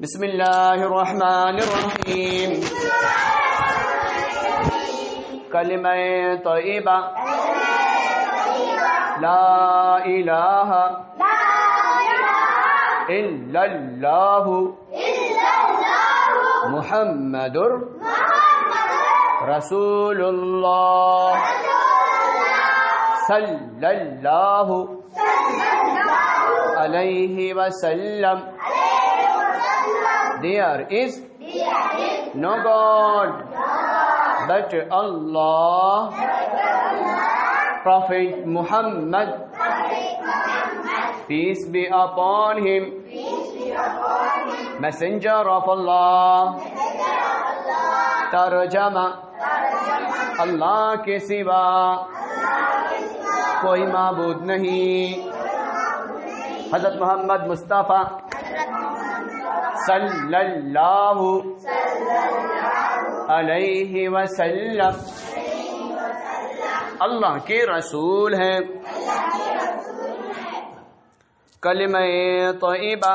बिस्मिल्लाहिर्रहमानिर्रहीम। कलिमा तय्यबा ला इलाहा इल्लल्लाहु मुहम्मदुर रसूलुल्लाह सल्लल्लाहु अलैहि वसल्लम। There is no God but Allah. Prophet Muhammad, peace be upon him, messenger of Allah। तर्जमा अल्लाह के सिवा कोई माबूद नहीं। हज़रत मोहम्मद मुस्तफ़ा सल्लल्लाहु अलैहि वसल्लम अल्लाह के रसूल हैं। कलिमा तय्यबा